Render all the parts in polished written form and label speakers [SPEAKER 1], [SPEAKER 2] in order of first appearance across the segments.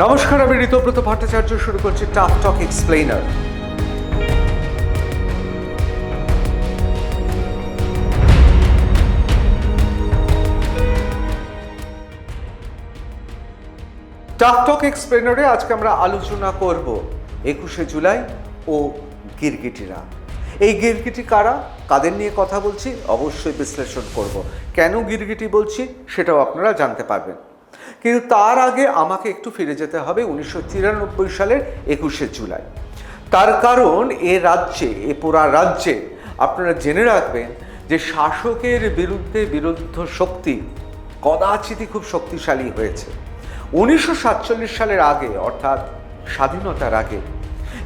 [SPEAKER 1] নমস্কার, আমি ঋতব্রত ভট্টাচার্য শুরু করছি টাফ টক এক্সপ্লেইনার। টাফ টক এক্সপ্লেইনারে আজকে আমরা আলোচনা করব 21শে জুলাই ও গিরগিটিরা। এই গিরগিটি কারা, কাদের নিয়ে কথা বলছি অবশ্যই বিশ্লেষণ করব। কেন গিরগিটি বলছি সেটাও আপনারা জানতে পারবেন। কিন্তু তার আগে আমাকে একটু ফিরে যেতে হবে 1993 সালের 21শে জুলাই। তার কারণ এ পুরা রাজ্যে আপনারা জেনে রাখবেন যে শাসকের বিরুদ্ধে বিরুদ্ধ শক্তি কদাচিৎই খুব শক্তিশালী হয়েছে। 1947 সালের আগে, অর্থাৎ স্বাধীনতার আগে,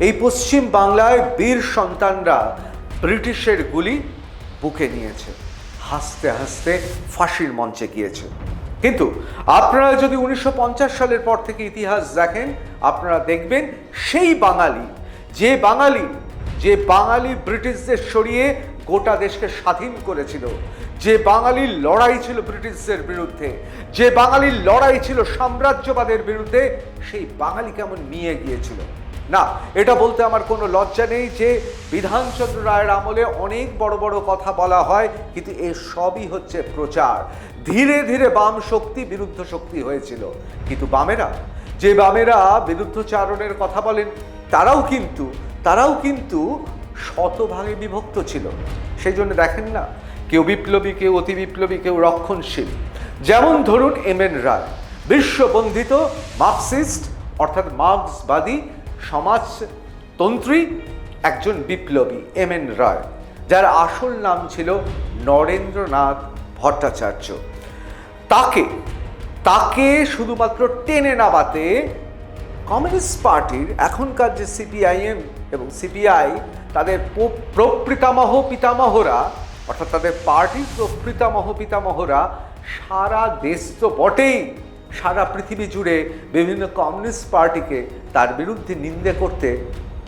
[SPEAKER 1] এই পশ্চিম বাংলায় বীর সন্তানরা ব্রিটিশের গুলি বুকে নিয়েছে, হাসতে হাসতে ফাঁসির মঞ্চে গিয়েছে। কিন্তু আপনারা যদি 1950 সালের পর থেকে ইতিহাস দেখেন, আপনারা দেখবেন সেই বাঙালি, যে বাঙালি ব্রিটিশদের সরিয়ে গোটা দেশকে স্বাধীন করেছিল, যে বাঙালির লড়াই ছিল ব্রিটিশদের বিরুদ্ধে, যে বাঙালির লড়াই ছিল সাম্রাজ্যবাদের বিরুদ্ধে, সেই বাঙালি কেমন নিয়ে গিয়েছিল। না, এটা বলতে আমার কোনো লজ্জা নেই যে বিধানচন্দ্র রায়ের আমলে অনেক বড় বড় কথা বলা হয়, কিন্তু এ সবই হচ্ছে প্রচার। ধীরে ধীরে বাম শক্তি বিরুদ্ধ শক্তি হয়েছিল, কিন্তু বামেরা বিরুদ্ধচারণের কথা বলেন, তারাও কিন্তু শতভাগে বিভক্ত ছিল। সেই জন্য দেখেন না, কেউ বিপ্লবী, কেউ অতি বিপ্লবী, কেউ রক্ষণশীল। যেমন ধরুন এমএন রায়, বিশ্ববন্দিত মার্কসিস্ট অর্থাৎ মার্ক্সবাদী সমাজতন্ত্রী একজন বিপ্লবী এমএন রায়, যার আসল নাম ছিল নরেন্দ্রনাথ ভট্টাচার্য। তাকে শুধুমাত্র টেনে নামাতে কমিউনিস্ট পার্টির এখনকার যে সিপিআইএম এবং সিপিআই, তাদের পিতামহরা অর্থাৎ তাদের পার্টির পিতামহরা সারা দেশ তো বটেই, সারা পৃথিবী জুড়ে বিভিন্ন কমিউনিস্ট পার্টিকে তার বিরুদ্ধে নিন্দে করতে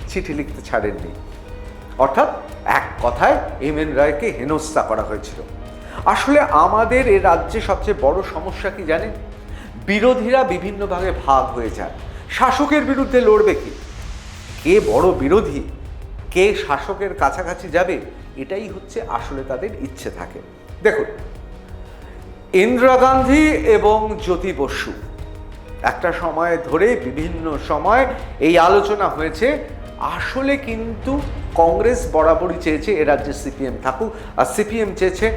[SPEAKER 1] চিঠি লিখতে ছাড়েননি। অর্থাৎ এক কথায় এমএন রায়কে হেনস্থা করা হয়েছিল। আসলে আমাদের এ রাজ্যে সবচেয়ে বড় সমস্যা কি জানেন? বিরোধীরা বিভিন্ন ভাগে ভাগ হয়ে যায়। শাসকের বিরুদ্ধে লড়বে কে বড় বিরোধী, কে শাসকের কাছাকাছি যাবে, এটাই হচ্ছে আসলে তাদের ইচ্ছে থাকে। দেখুন, ইন্দিরা গান্ধী এবং জ্যোতি বসু একটা সময় ধরে বিভিন্ন সময় এই আলোচনা হয়েছে, আসলে কিন্তু কংগ্রেস বরাবরই চেয়েছে এ রাজ্যে সিপিএম থাকুক, আর সিপিএম চেয়েছে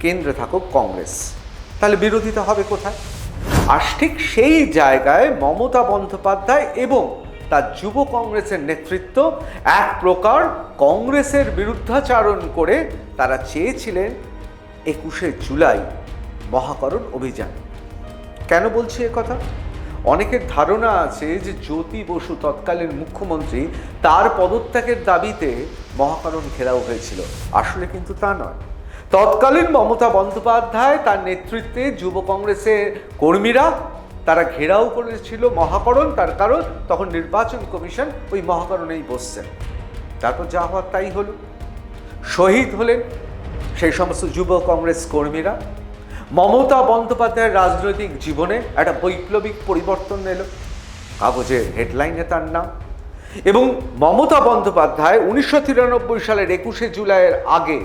[SPEAKER 1] কেন্দ্রে থাকুক কংগ্রেস। তাহলে বিরোধিতা হবে কোথায়? আর ঠিক সেই জায়গায় মমতা বন্দ্যোপাধ্যায় এবং তার যুব কংগ্রেসের নেতৃত্ব এক প্রকার কংগ্রেসের বিরুদ্ধাচারণ করে তারা চেয়েছিলেন 21শে জুলাই মহাকরণ অভিযান। কেন বলছি এ কথা? অনেকের ধারণা আছে যে জ্যোতি বসু তৎকালীন মুখ্যমন্ত্রী, তার পদত্যাগের দাবিতে মহাকরণ ঘেরাও হয়েছিল। আসলে কিন্তু তা নয়। তৎকালীন মমতা বন্দ্যোপাধ্যায় তার নেতৃত্বে যুব কংগ্রেসের কর্মীরা তারা ঘেরাও করেছিল মহাকরণ। তার কারণ তখন নির্বাচন কমিশন ওই মহাকরণেই বসছেন। তারপর যা হওয়ার তাই হলো, শহীদ হলেন সেই সমস্ত যুব কংগ্রেস কর্মীরা। মমতা বন্দ্যোপাধ্যায়ের রাজনৈতিক জীবনে একটা বৈপ্লবিক পরিবর্তন এলো, কাগজের হেডলাইনে তার নাম। এবং মমতা বন্দ্যোপাধ্যায় 1993 সালের 21শে জুলাইয়ের আগে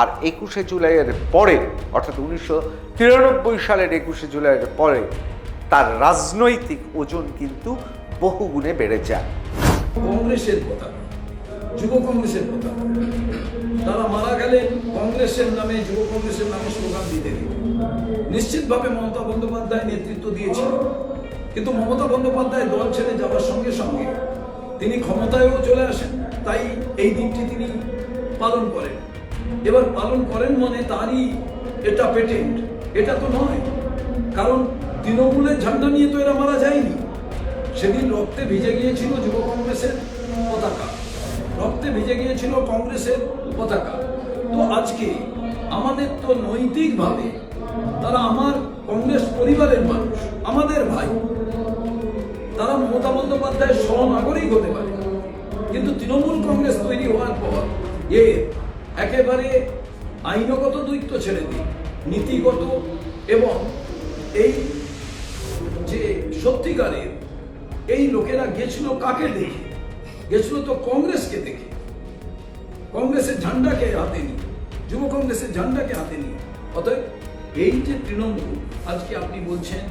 [SPEAKER 1] আর 21শে জুলাইয়ের পরে, অর্থাৎ 1993 সালের 21শে জুলাইয়ের পরে তার রাজনৈতিক ওজন কিন্তু বহুগুণে বেড়ে যায়।
[SPEAKER 2] কংগ্রেসের কথা, যুব কংগ্রেসের কথা, তারা মারা গেলেন কংগ্রেসের নামে, যুব কংগ্রেসের নামে স্লোগান দিতে গিয়ে। নিশ্চিতভাবে মমতা বন্দ্যোপাধ্যায় নেতৃত্ব দিয়েছিল, কিন্তু মমতা বন্দ্যোপাধ্যায় দল ছেড়ে যাওয়ার সঙ্গে সঙ্গে তিনি ক্ষমতায়ও চলে আসেন। তাই এই দিনটি তিনি পালন করেন। এবার পালন করেন মানে তারই এটা পেটেন্ট, এটা তো নয়। কারণ তৃণমূলের ঝান্ডা নিয়ে তো এরা মারা যায়নি। সেদিন রক্তে ভিজে গিয়েছিল যুব কংগ্রেসের পতাকা, রক্তে ভিজে গিয়েছিল কংগ্রেসের পতাকা। তো আজকে আমাদের তো নৈতিকভাবে তারা আমার কংগ্রেস পরিবারের মানুষ, আমাদের ভাই, তারা মমতা বন্দ্যোপাধ্যায়ের সহনাগরিক হতে পারে। কিন্তু তৃণমূল কংগ্রেস তৈরি হওয়ার পর একেবারে আইনগত দ্বৈত ছেড়ে দিই, নীতিগত এবং এই যে সত্যিকারের এই লোকেরা গেছিল কাকে দেখে? গেছিল তো কংগ্রেসকে দেখে, কংগ্রেসের ঝান্ডাকে হাতে নিয়ে, যুব কংগ্রেসের ঝান্ডাকে হাতে নিয়ে। অতএব এই যে তৃণমূল, আজকে আপনি বলছেন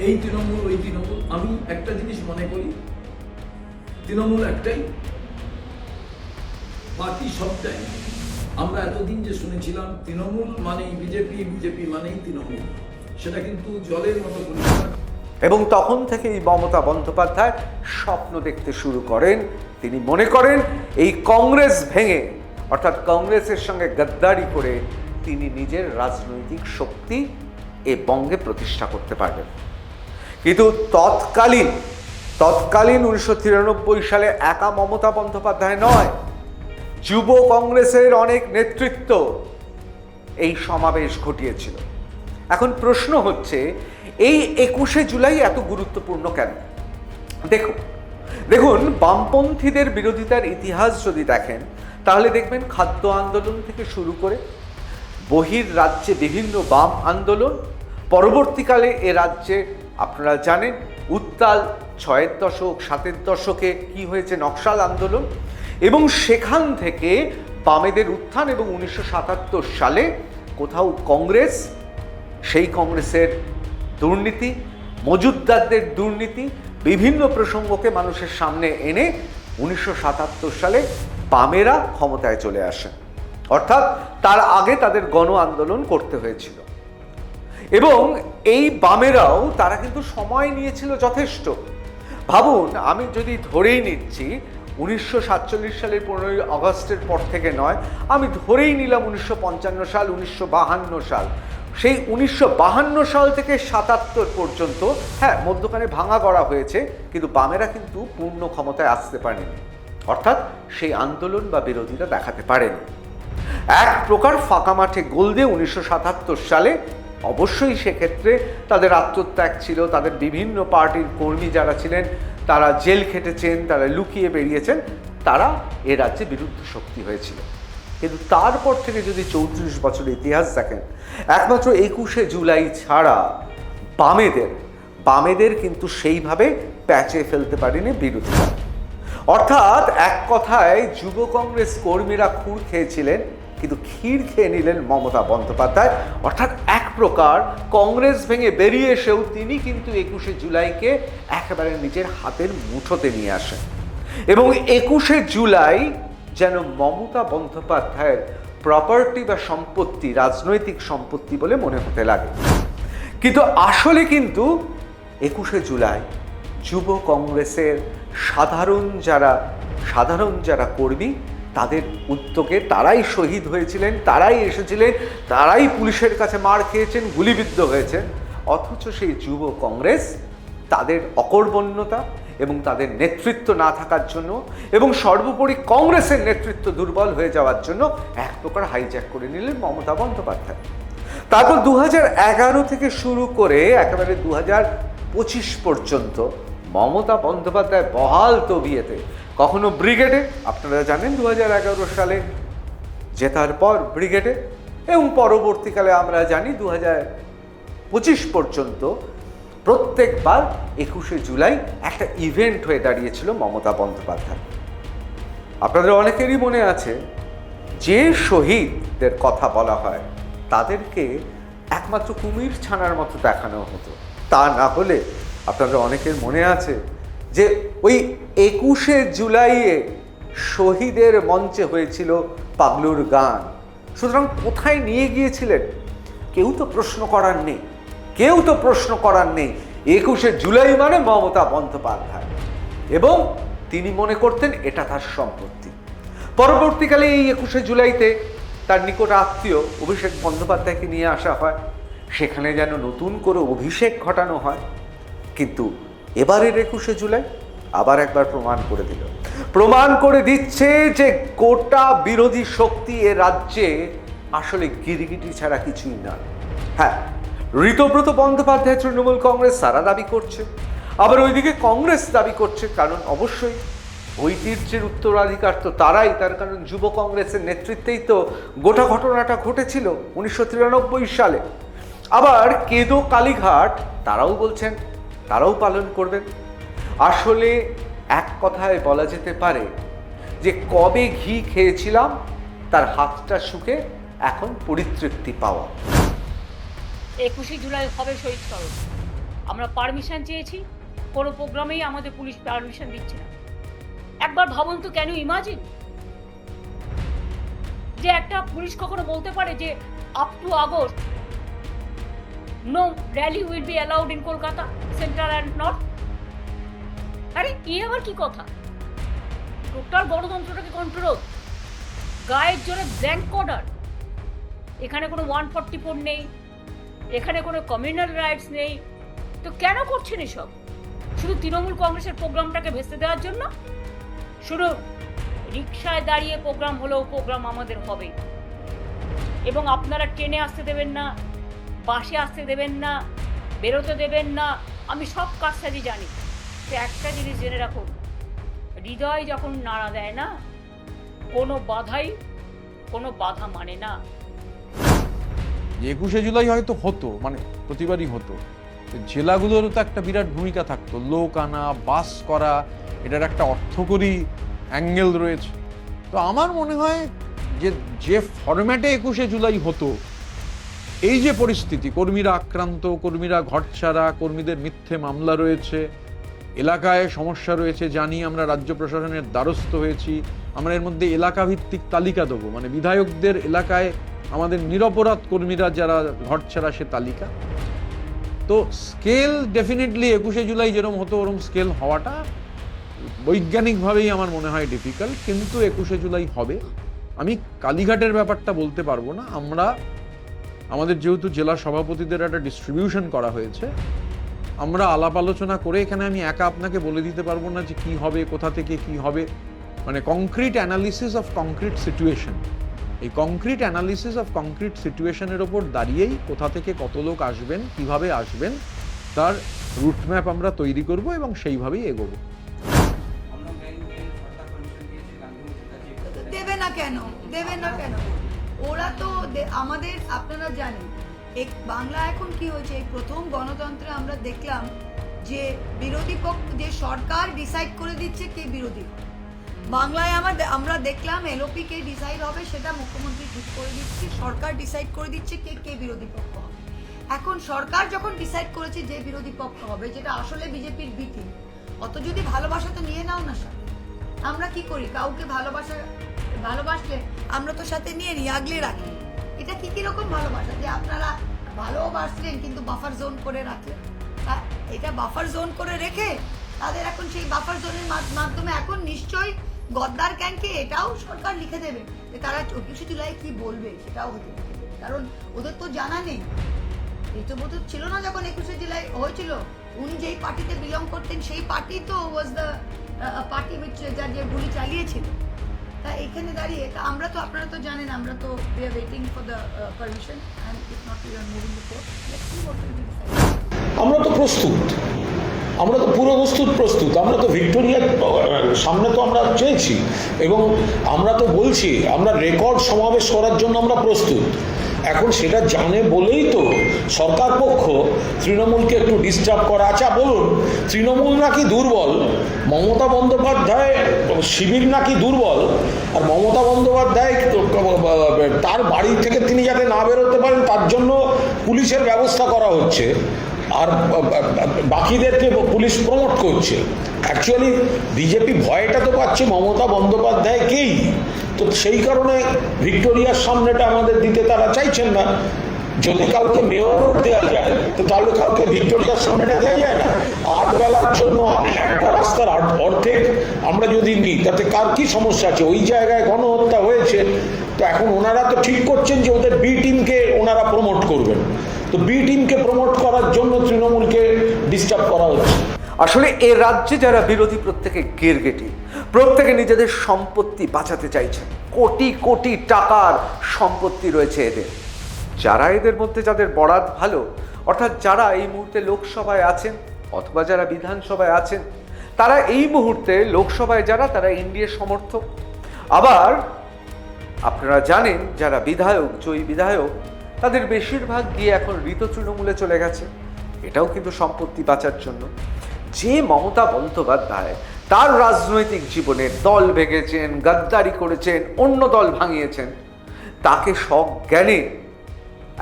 [SPEAKER 2] এই তৃণমূল ওই তৃণমূল, আমি একটা জিনিস মনে করি, তৃণমূল একটাই, বাকি সবটাই। আমরা এতদিন যে শুনেছিলাম তৃণমূল মানেই বিজেপি, বিজেপি মানেই তৃণমূল, সেটা কিন্তু জলের মতো পরিষ্কার।
[SPEAKER 1] এবং তখন থেকেই মমতা বন্দ্যোপাধ্যায় স্বপ্ন দেখতে শুরু করেন। তিনি মনে করেন এই কংগ্রেস ভেঙে, অর্থাৎ কংগ্রেসের সঙ্গে গদ্দারি করে তিনি নিজের রাজনৈতিক শক্তি এ বঙ্গে প্রতিষ্ঠা করতে পারবেন। কিন্তু তৎকালীন 1993 সালে একা মমতা বন্দ্যোপাধ্যায় নয়, যুব কংগ্রেসের অনেক নেতৃত্ব এই সমাবেশ ঘটিয়েছিল। এখন প্রশ্ন হচ্ছে, এই 21শে জুলাই এত গুরুত্বপূর্ণ কেন? দেখুন বামপন্থীদের বিরোধিতার ইতিহাস যদি দেখেন, তাহলে দেখবেন খাদ্য আন্দোলন থেকে শুরু করে বহির রাজ্যে বিভিন্ন বাম আন্দোলন, পরবর্তীকালে এ রাজ্যে আপনারা জানেন উত্তাল 6-এর দশক 7-এর দশকে কি হয়েছে, নকশাল আন্দোলন, এবং সেখান থেকে বামেদের উত্থান, এবং 1977 সালে কোথাও কংগ্রেস, সেই কংগ্রেসের দুর্নীতি, মজুদ্দারদের দুর্নীতি, বিভিন্ন প্রসঙ্গকে মানুষের সামনে এনে 1977 সালে বামেরা ক্ষমতায় চলে আসে। অর্থাৎ তার আগে তাদের গণ আন্দোলন করতে হয়েছিল। এবং এই বামেরাও তারা কিন্তু সময় নিয়েছিল যথেষ্ট। ভাবুন, আমি যদি ধরেই নিচ্ছি 1947 সালের 15ই আগস্টের পর থেকে নয়, আমি ধরেই নিলাম 1955 সাল, 1952 সাল, সেই 1952 সাল থেকে 77 পর্যন্ত, হ্যাঁ মধ্যখানে ভাঙা গড়া হয়েছে, কিন্তু বামেরা কিন্তু পূর্ণ ক্ষমতায় আসতে পারেনি। অর্থাৎ সেই আন্দোলন বা বিরোধিতা দেখাতে পারেনি। এক প্রকার ফাঁকা মাঠে গোল দিয়ে 1977 সালে, অবশ্যই সেক্ষেত্রে তাদের আত্মত্যাগ ছিল, তাদের বিভিন্ন পার্টির কর্মী যারা ছিলেন তারা জেল খেটেছেন, তারা লুকিয়ে বেরিয়েছেন, তারা এ রাজ্যে বিরুদ্ধ শক্তি হয়েছিল। কিন্তু তারপর থেকে যদি 34 বছরের ইতিহাস দেখেন, একমাত্র 21শে জুলাই ছাড়া বামেদের কিন্তু সেইভাবে প্যাচে ফেলতে পারেনি বিরোধীরা। অর্থাৎ এক কথায় যুব কংগ্রেস কর্মীরা খুর খেয়েছিলেন, কিন্তু ক্ষীর খেয়ে নিলেন মমতা বন্দ্যোপাধ্যায়। অর্থাৎ এক প্রকার কংগ্রেস ভেঙে বেরিয়ে এসেও তিনি কিন্তু 21শে জুলাইকে একেবারে নিজের হাতের মুঠোতে নিয়ে আসেন। এবং 21শে জুলাই যেন মমতা বন্দ্যোপাধ্যায়ের প্রপার্টি বা সম্পত্তি, রাজনৈতিক সম্পত্তি বলে মনে হতে লাগে। কিন্তু আসলে কিন্তু 21শে জুলাই যুব কংগ্রেসের সাধারণ যারা কর্মী, তাদের উদ্যোগে তারাই শহীদ হয়েছিলেন, তারাই এসেছিলেন, তারাই পুলিশের কাছে মার খেয়েছেন, গুলিবিদ্ধ হয়েছেন। অথচ সেই যুব কংগ্রেস তাদের অকর্মণ্যতা এবং তাদের নেতৃত্ব না থাকার জন্য, এবং সর্বোপরি কংগ্রেসের নেতৃত্ব দুর্বল হয়ে যাওয়ার জন্য এক প্রকার হাইজ্যাক করে নিলেন মমতা বন্দ্যোপাধ্যায়। তারপর 2011 থেকে শুরু করে একেবারে 2025 পর্যন্ত মমতা বন্দ্যোপাধ্যায় বহাল তবিয়েতে, কখনো ব্রিগেডে, আপনারা জানেন 2011 সালে জেতার পর ব্রিগেডে, এবং পরবর্তীকালে আমরা জানি 2025 পর্যন্ত প্রত্যেকবার 21শে জুলাই একটা ইভেন্ট হয়ে দাঁড়িয়েছিল মমতা বন্দ্যোপাধ্যায়। আপনাদের অনেকেরই মনে আছে যে শহীদদের কথা বলা হয় তাদেরকে একমাত্র কুমির ছানার মতো দেখানো হতো। তা না হলে আপনাদের অনেকের মনে আছে যে ওই 21শে জুলাইয়ে শহীদের মঞ্চে হয়েছিল পাগলুর গান। সুতরাং কোথায় নিয়ে গিয়েছিলেন কেউ তো প্রশ্ন করার নেই। 21শে জুলাই মানে মমতা বন্দ্যোপাধ্যায়, এবং তিনি মনে করতেন এটা তার সম্পত্তি। পরবর্তীকালে এই 21শে জুলাইতে তার নিকট আত্মীয় অভিষেক বন্দ্যোপাধ্যায়কে নিয়ে আসা হয়, সেখানে যেন নতুন করে অভিষেক ঘটানো হয়। কিন্তু এবারের 21শে জুলাই আবার একবার প্রমাণ করে দিচ্ছে যে গোটা বিরোধী শক্তি এ রাজ্যে আসলে গিরগিটি ছাড়া কিছুই না। হ্যাঁ, ঋতব্রত বন্দ্যোপাধ্যায় তৃণমূল কংগ্রেস তারা দাবি করছে, আবার ওইদিকে কংগ্রেস দাবি করছে, কারণ অবশ্যই ঐতিহ্যের উত্তরাধিকার তো তারাই, তার কারণ যুব কংগ্রেসের নেতৃত্বেই তো গোটা ঘটনাটা ঘটেছিল 1993 সালে। আবার কেদো কালীঘাট তারাও বলছেন তারাও পালন করবেন। আসলে এক কথায় বলা যেতে পারে যে কবে ঘি খেয়েছিলাম তার হাতটা শুকে এখন পরিতৃপ্তি পাওয়া।
[SPEAKER 3] 21শে জুলাই হবে শহীদ স্মরণ। আমরা পারমিশন চেয়েছি, কোনো প্রোগ্রামেই আমাদের পুলিশ পারমিশন দিচ্ছে না। একবার ভাবুন তো, কেন ইমাজিন যে একটা পুলিশ কখনো বলতে পারে যে up to August no rally will be allowed in Kolkata central and north. আরে এ আবার কি কথা? টোটাল গণতন্ত্রটাকে কন্ট্রোল, গায়ের জোরে ব্ল্যাঙ্ক অর্ডার। এখানে কোনো 144 নেই, এখানে কোনো কমিউনাল রাইটস নেই। তো কেন করছেন এসব? শুধু তৃণমূল কংগ্রেসের প্রোগ্রামটাকে ভেস্তে দেওয়ার জন্য? শুধু রিকশায় দাঁড়িয়ে প্রোগ্রাম হলেও প্রোগ্রাম আমাদের হবে, এবং আপনারা ট্রেনে আসতে দেবেন না, বাসে আসতে দেবেন না, বেরোতে দেবেন না। আমি সব কাজটাই জানি। তো একটা জিনিস জেনে রাখুন, হৃদয় যখন নাড়া দেয় না, কোনো বাধা মানে না।
[SPEAKER 4] 21শে জুলাই হয়তো হতো, মানে প্রতিবারই হতো, জেলাগুলোরও তো একটা বিরাট ভূমিকা থাকতো। লোক আনা, বাস করা, এটার একটা অর্থকরী অ্যাঙ্গেল রয়েছে। তো আমার মনে হয় যে ফরম্যাটে 21শে জুলাই হতো, এই যে পরিস্থিতি, কর্মীরা আক্রান্ত, কর্মীরা ঘরছাড়া, কর্মীদের মিথ্যে মামলা রয়েছে, এলাকায় সমস্যা রয়েছে জানি, আমরা রাজ্য প্রশাসনের দ্বারস্থ হয়েছি। আমরা এর মধ্যে এলাকা ভিত্তিক তালিকা দেবো, মানে বিধায়কদের এলাকায় আমাদের নিরপরাধ কর্মীরা যারা ঘরছাড়া, সে তালিকা। তো স্কেল ডেফিনেটলি 21শে জুলাই যেরকম হতো ওরকম স্কেল হওয়াটা বৈজ্ঞানিকভাবেই আমার মনে হয় ডিফিকাল্ট, কিন্তু 21শে জুলাই হবে। আমি কালীঘাটের ব্যাপারটা বলতে পারবো না। আমাদের যেহেতু জেলা সভাপতিদের একটা ডিস্ট্রিবিউশন করা হয়েছে, আমরা আলাপ আলোচনা করে, এখানে আমি একা আপনাকে বলে দিতে পারবো না যে কি হবে, কোথা থেকে কি হবে, মানে concrete analysis of concrete situation. এই কংক্রিট অ্যানালিসিস অফ কংক্রিট সিচুয়েশনের ওপর দাঁড়িয়েই কোথা থেকে কত লোক আসবেন, কিভাবে আসবেন, তার রুটম্যাপ আমরা তৈরি করব এবং সেইভাবেই এগোবো।
[SPEAKER 5] দেবে না কেন ওরা তো আমাদের, আপনারা জানেন বাংলা এখন কি হয়েছে, এই প্রথম গণতন্ত্রে আমরা দেখলাম যে বিরোধী পক্ষ, যে সরকার ডিসাইড করে দিচ্ছে কে বিরোধী। বাংলায় আমরা দেখলাম এলওপি কে ডিসাইড হবে সেটা মুখ্যমন্ত্রী ঠিক করে দিচ্ছে, সরকার ডিসাইড করে দিচ্ছে কে বিরোধী পক্ষ হবে। এখন সরকার যখন ডিসাইড করেছে যে বিরোধী পক্ষ হবে, যেটা আসলে বিজেপির বি টিম, অত যদি ভালোবাসা তো নিয়ে নাও না স্যার। আমরা কি করি, কাউকে ভালোবাসলে আমরা তো সাথে নিয়ে নিই, আগলে রাখি। এটা কি রকম ভালোবাসা যে আপনারা ভালোবাসলেন কিন্তু বাফার জোন করে রাখলেন? এটা বাফার জোন করে রেখে তাদের এখন সেই বাফার জোনের মাধ্যমে এখন নিশ্চয়ই গদ্দার ক্যাংকে এটাও সরকার লিখে দেবে যে তারা 21শে জুলাই কি বলবে, সেটাও হতে লিখে দেবে। কারণ ওদের তো জানা নেই, এই তো বোধ ছিল না যখন 21শে জুলাই হয়েছিল। উনি যেই পার্টিতে বিলং করতেন সেই পার্টি তো ওয়াজ দ্য পার্টি উইচ যা যে গুলি চালিয়েছিল। তা এখানে দাঁড়িয়ে আমরা তো, আপনারা তো জানেন, আমরা তো we are waiting for the permission and if not we are moving the court. Let's see what will be decided.
[SPEAKER 6] আমরা তো প্রস্তুত, আমরা তো পুরো প্রস্তুত। আমরা তো ভিক্টোরিয়ার সামনে তো আমরা চেয়েছি, এবং আমরা তো বলছি আমরা রেকর্ড সমাবেশ করার জন্য আমরা প্রস্তুত। এখন সেটা জানে বলেই তো সরকার পক্ষ তৃণমূলকে একটু ডিস্টার্ব করা। আচ্ছা বলুন, তৃণমূল নাকি দুর্বল, মমতা বন্দ্যোপাধ্যায় শিবির নাকি দুর্বল, আর মমতা বন্দ্যোপাধ্যায় তার বাড়ি থেকে তিনি যাতে না বেরোতে পারেন তার জন্য পুলিশের ব্যবস্থা করা হচ্ছে, আর বাকিদেরকে পুলিশ প্রমোট করছে। অ্যাকচুয়ালি বিজেপি ভয়টা তো পাচ্ছে মমতা বন্দ্যোপাধ্যায়কেই। তো সেই কারণে ভিক্টোরিয়ার সামনেটা আমাদের দিতে তারা চাইছেন না। যদি কাউকে মেয়র দেওয়া যায় তো তাহলে কাউকে ভিক্টোরিয়ার সামনেটা দেওয়া যায় না। 8 বেলার জন্য একটা রাস্তার অর্ধেক আমরা যদি নিই তাতে কার কি সমস্যা আছে? ওই জায়গায় গণহত্যা হয়েছে, তো এখন ওনারা তো ঠিক করছেন যে ওদের বি টিমকে ওনারা প্রমোট করবেন। তো বি টিমকে প্রমোট করার জন্য তৃণমূলকে ডিস্টার্ব করা হচ্ছে।
[SPEAKER 1] আসলে এ রাজ্যে যারা বিরোধী, প্রত্যেকে গেরগেটি, প্রত্যেকে নিজেদের সম্পত্তি বাঁচাতে চাইছেন। কোটি কোটি টাকার সম্পত্তি রয়েছে এদের। যারা এদের মধ্যে যাদের বরাত ভালো, অর্থাৎ যারা এই মুহূর্তে লোকসভায় আছেন অথবা যারা বিধানসভায় আছেন, তারা এই মুহূর্তে লোকসভায় যারা, তারা এনডিএ সমর্থক। আবার আপনারা জানেন যারা বিধায়ক, জয়ী বিধায়ক, তাদের বেশিরভাগ গিয়ে এখন ঋত তৃণমূলে চলে গেছে। এটাও কিন্তু সম্পত্তি বাঁচার জন্য। যে মমতা বন্দ্যোপাধ্যায় তার রাজনৈতিক জীবনে দল ভেঙেছেন, গাদ্দারি করেছেন, অন্য দল ভাঙিয়েছেন, তাকে সজ্ঞানে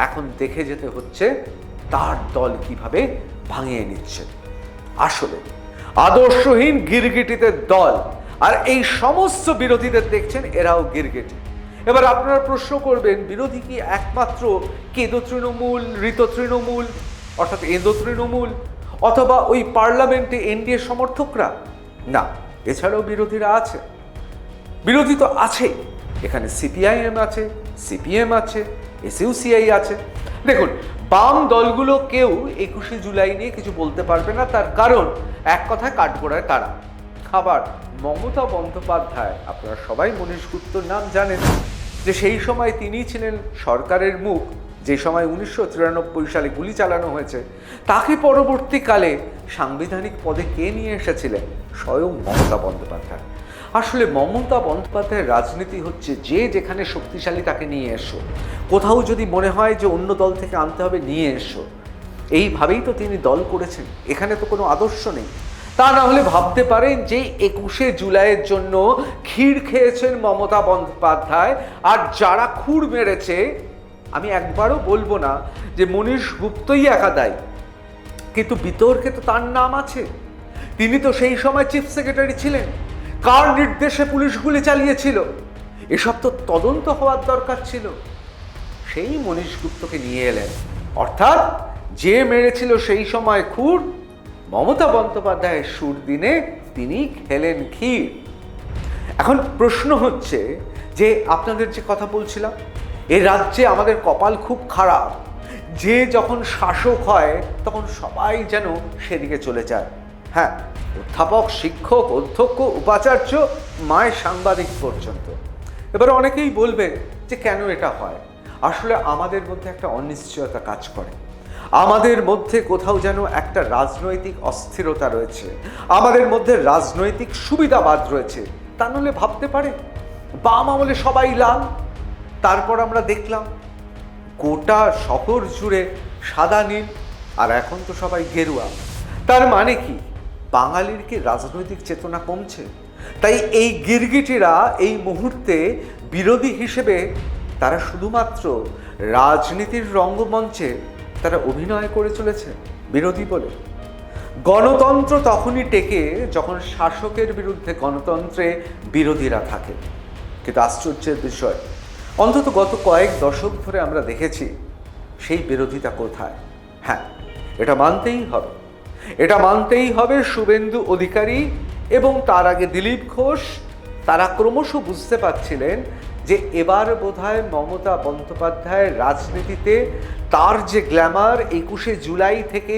[SPEAKER 1] এখন দেখে যেতে হচ্ছে তার দল কিভাবে ভাঙিয়ে নিচ্ছে। আসলে আদর্শহীন গিরগিটিদের দল, আর এই সমস্ত বিরোধীদের দেখছেন এরাও গিরগিটি। এবার আপনারা প্রশ্ন করবেন, বিরোধী কি একমাত্র কেঁদো তৃণমূল, ঋত তৃণমূল অর্থাৎ এঁদো তৃণমূল, অথবা ওই পার্লামেন্টে এনডিএ সমর্থকরা? না, এছাড়াও বিরোধীরা আছে। বিরোধী তো আছেই, এখানে সিপিআইএম আছে, সিপিএম আছে, এসইউসিআই আছে। দেখুন, বাম দলগুলো কেউ 21শে জুলাই নিয়ে কিছু বলতে পারবে না, তার কারণ এক কথায় কাঠগোড়ায় তারা। আবার মমতা বন্দ্যোপাধ্যায়, আপনারা সবাই মনীশ গুপ্তর নাম জানেন, যে সেই সময় তিনিই ছিলেন সরকারের মুখ, যে সময় 1993 সালে গুলি চালানো হয়েছে, তাকে পরবর্তীকালে সাংবিধানিক পদে কে নিয়ে এসেছিলেন? স্বয়ং মমতা বন্দ্যোপাধ্যায়। আসলে মমতা বন্দ্যোপাধ্যায়ের রাজনীতি হচ্ছে যে যেখানে শক্তিশালী তাকে নিয়ে এসো, কোথাও যদি মনে হয় যে অন্য দল থেকে আনতে হবে নিয়ে এসো, এইভাবেই তো তিনি দল করেছেন। এখানে তো কোনো আদর্শ নেই। তা না হলে ভাবতে পারেন যে 21শে জুলাইয়ের জন্য ক্ষীর খেয়েছেন মমতা বন্দ্যোপাধ্যায়, আর যারা খুর মেরেছে, আমি একবারও বলবো না যে মনীশ গুপ্তই একা দায়ী, কিন্তু বিতর্কে তো তার নাম আছে। তিনি তো সেই সময় চিফ সেক্রেটারি ছিলেন। কার নির্দেশে পুলিশ গুলি চালিয়েছিল, এসব তো তদন্ত হওয়ার দরকার ছিল। সেই মনীশ গুপ্তকে নিয়ে এলেন, অর্থাৎ যে মেরেছিল সেই সময় খুর, মমতা বন্দ্যোপাধ্যায়ের সুর দিনে তিনি খেলেন ক্ষীর। এখন প্রশ্ন হচ্ছে যে আপনাদের যে কথা বলছিলাম, এ রাজ্যে আমাদের কপাল খুব খারাপ, যে যখন শাসক হয় তখন সবাই যেন সেদিকে চলে যায়। হ্যাঁ, অধ্যাপক, শিক্ষক, অধ্যক্ষ, উপাচার্য, মায়ের সাংবাদিক পর্যন্ত। এবার অনেকেই বলবে যে কেন এটা হয়। আসলে আমাদের মধ্যে একটা অনিশ্চয়তা কাজ করে, আমাদের মধ্যে কোথাও যেন একটা রাজনৈতিক অস্থিরতা রয়েছে, আমাদের মধ্যে রাজনৈতিক সুবিধাবাদ রয়েছে। তা নাহলে ভাবতে পারে বাম আমলে সবাই লাল, তারপর আমরা দেখলাম গোটা শহর জুড়ে সাদা নীল, আর এখন তো সবাই গেরুয়া। তার মানে কি বাঙালির কি রাজনৈতিক চেতনা কমছে? তাই এই গিরগিটিরা এই মুহূর্তে বিরোধী হিসেবে তারা শুধুমাত্র রাজনীতির রঙ্গমঞ্চে তারা অভিনয় করে চলেছে বিরোধী বলে। গণতন্ত্র তখনই টেকে যখন শাসকের বিরুদ্ধে গণতন্ত্রে বিরোধীরা থাকে। কিন্তু আশ্চর্যের বিষয়, অন্তত গত কয়েক দশক ধরে আমরা দেখেছি সেই বিরোধিতা কোথায়। হ্যাঁ, এটা মানতেই হবে শুভেন্দু অধিকারী এবং তার আগে দিলীপ ঘোষ, তারা ক্রমশ বুঝতে পারছিলেন যে এবার বোধহয় মমতা বন্দ্যোপাধ্যায়ের রাজনীতিতে তার যে গ্ল্যামার 21শে জুলাই থেকে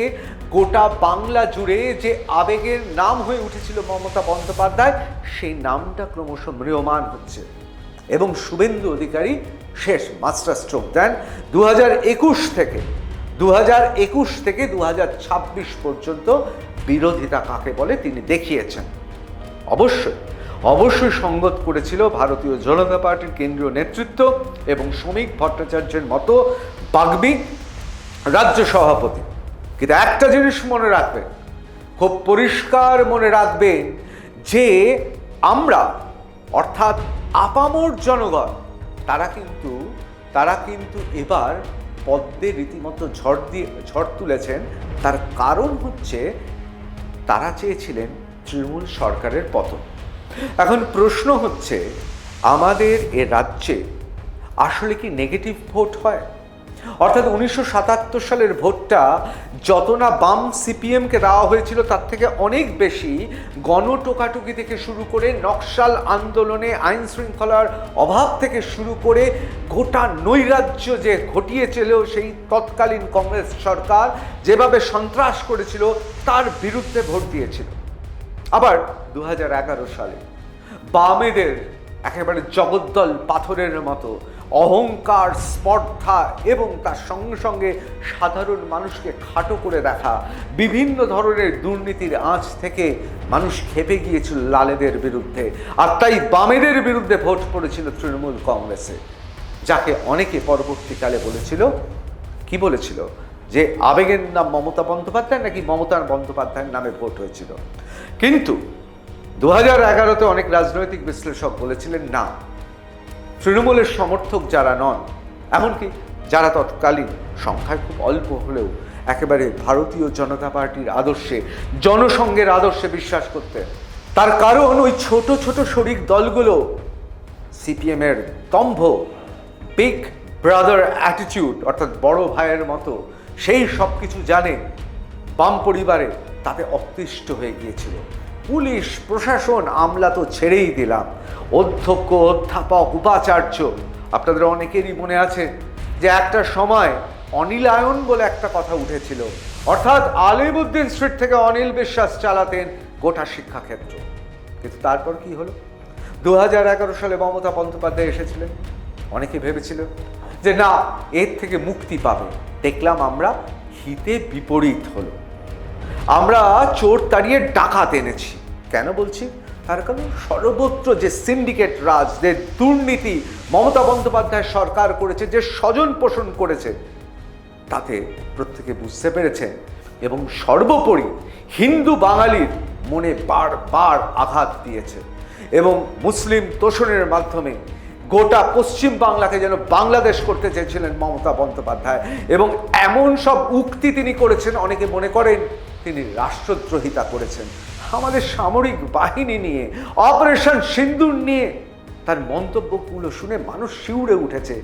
[SPEAKER 1] গোটা বাংলা জুড়ে যে আবেগের নাম হয়ে উঠেছিল মমতা বন্দ্যোপাধ্যায়, সেই নামটা ক্রমশ ম্রিয়মাণ হচ্ছে। এবং শুভেন্দু অধিকারী শেষ মাস্টার স্ট্রোক দেন 2021 থেকে 2026 পর্যন্ত বিরোধিতা কাকে বলে তিনি দেখিয়েছেন। অবশ্যই সঙ্গত করেছিল ভারতীয় জনতা পার্টির কেন্দ্রীয় নেতৃত্ব এবং শ্রমিক ভট্টাচার্যের মতো বাগ্মী রাজ্য সভাপতি। কিন্তু একটা জিনিস মনে রাখবেন, খুব পরিষ্কার মনে রাখবেন, যে আমরা অর্থাৎ আপামর জনগণ তারা কিন্তু এবার পদ্মে রীতিমতো ঝড় তুলেছেন। তার কারণ হচ্ছে তারা চেয়েছিলেন তৃণমূল সরকারের পতন। এখন প্রশ্ন হচ্ছে, আমাদের এ রাজ্যে আসলে কি নেগেটিভ ভোট হয়? অর্থাৎ 1977 সালের ভোটটা যত না বাম সিপিএমকে দেওয়া হয়েছিল, তার থেকে অনেক বেশি গণটোকাটুকি থেকে শুরু করে নকশাল আন্দোলনে আইন শৃঙ্খলার অভাব থেকে শুরু করে গোটা নৈরাজ্য যে ঘটিয়েছিল সেই তৎকালীন কংগ্রেস সরকার, যেভাবে সন্ত্রাস করেছিল, তার বিরুদ্ধে ভোট দিয়েছিল। আবার 2011 সালে বামেদের একেবারে জগদ্দল পাথরের মতো অহংকার, স্পর্ধা এবং তার সঙ্গে সঙ্গে সাধারণ মানুষকে খাটো করে দেখা, বিভিন্ন ধরনের দুর্নীতির আঁচ থেকে মানুষ খেপে গিয়েছিল লালেদের বিরুদ্ধে, আর তাই বামেদের বিরুদ্ধে ভোট পড়েছিল তৃণমূল কংগ্রেসে, যাকে অনেকে পরবর্তীকালে বলেছিল যে আবেগের নাম মমতা বন্দ্যোপাধ্যায় নাকি মমতার বন্দ্যোপাধ্যায়ের নামে ভোট হয়েছিল। কিন্তু 2011-তে অনেক রাজনৈতিক বিশ্লেষক বলেছিলেন না, তৃণমূলের সমর্থক যারা নন, এমনকি যারা তৎকালীন সংখ্যায় খুব অল্প হলেও একেবারে ভারতীয় জনতা পার্টির আদর্শে, জনসংঘের আদর্শে বিশ্বাস করতেন, তার কারণ ওই ছোট ছোট শরিক দলগুলো সিপিএমের দম্ভ, বিগ ব্রাদার অ্যাটিটিউড, অর্থাৎ বড় ভাইয়ের মতো সেই সব কিছু জানে, বাম পরিবারে তাতে অতিষ্ঠ হয়ে গিয়েছিল। পুলিশ প্রশাসন আমলা তো ছেড়েই দিলাম, অধ্যক্ষ, অধ্যাপক, উপাচার্য, আপনাদের অনেকেরই মনে আছে যে একটা সময় অনিলায়ন বলে একটা কথা উঠেছিল, অর্থাৎ আলিমুদ্দিন স্ট্রিট থেকে অনিল বিশ্বাস চালাতেন গোটা শিক্ষাক্ষেত্র। কিন্তু তারপর কি হলো? 2011 সালে মমতা বন্দ্যোপাধ্যায় এসেছিলেন, অনেকে ভেবেছিল যে না, এর থেকে মুক্তি পাবে। দেখলাম আমরা হিতে বিপরীত হলো। আমরা চোর তাড়িয়ে ডাকাত এনেছি। কেন বলছি? তার কারণ সর্বত্র যে সিন্ডিকেট রাজ, যে দুর্নীতি মমতা বন্দ্যোপাধ্যায় সরকার করেছে, যে স্বজন পোষণ করেছে, তাতে প্রত্যেকে বুঝতে পেরেছেন এবং সর্বোপরি হিন্দু বাঙালির মনে বারবার আঘাত দিয়েছে এবং মুসলিম তোষণের মাধ্যমে গোটা পশ্চিম বাংলাকে যেন বাংলাদেশ করতে চেয়েছিলেন মমতা বন্দ্যোপাধ্যায়। এবং এমন সব উক্তি তিনি করেছেন, অনেকে মনে করেন তিনি রাষ্ট্রদ্রোহিতা করেছেন। আমাদের সামরিক বাহিনী নিয়ে, অপারেশন সিন্দুর নিয়ে তার মন্তব্যগুলো শুনে মানুষ শিউরে উঠেছে।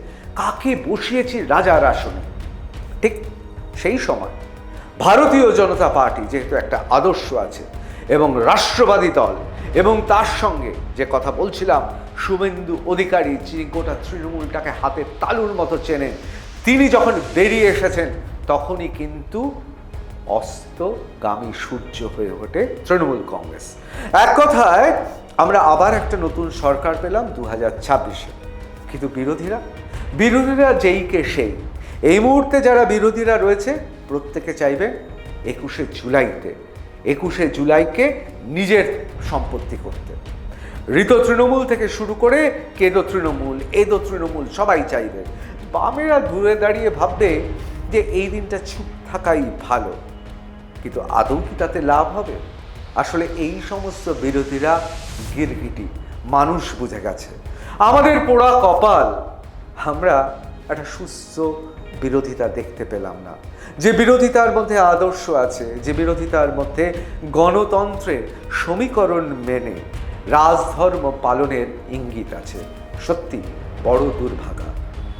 [SPEAKER 1] কাকে বসিয়েছি রাজার আসনে? ঠিক সেই সময় ভারতীয় জনতা পার্টি যেহেতু একটা আদর্শ আছে এবং রাষ্ট্রবাদী দল, এবং তার সঙ্গে যে কথা বলছিলাম শুভেন্দু অধিকারী, যিনি গোটা তৃণমূলটাকে হাতের তালুর মতো চেনেন, তিনি যখন বেরিয়ে এসেছেন তখনই কিন্তু অস্তগামী সূর্য হয়ে ওঠে তৃণমূল কংগ্রেস। এক কথায় আমরা আবার একটা নতুন সরকার পেলাম 2026-এ। কিন্তু বিরোধীরা যেইকে সেই। এই মুহূর্তে যারা বিরোধীরা রয়েছে প্রত্যেকে চাইবে 21শে জুলাইকে নিজের সম্পত্তি করতে। ঋত তৃণমূল থেকে শুরু করে কেদো তৃণমূল, এদো তৃণমূল সবাই চাইবে। বামেরা দূরে দাঁড়িয়ে ভাববে যে এই দিনটা চুপ থাকাই ভালো। কিন্তু আদৌ কি তাতে লাভ হবে? আসলে এই সমস্ত বিরোধীরা গিরগিটি, মানুষ বুঝে গেছে। আমাদের পোড়া কপাল, আমরা একটা সুস্থ বিরোধিতা দেখতে পেলাম না, যে বিরোধিতার মধ্যে আদর্শ আছে, যে বিরোধিতার মধ্যে গণতন্ত্রের সমীকরণ মেনে রাজধর্ম পালনের ইঙ্গিত আছে। সত্যি বড় দুর্ভাগা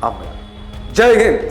[SPEAKER 1] আমরা। জয় হিন্দ।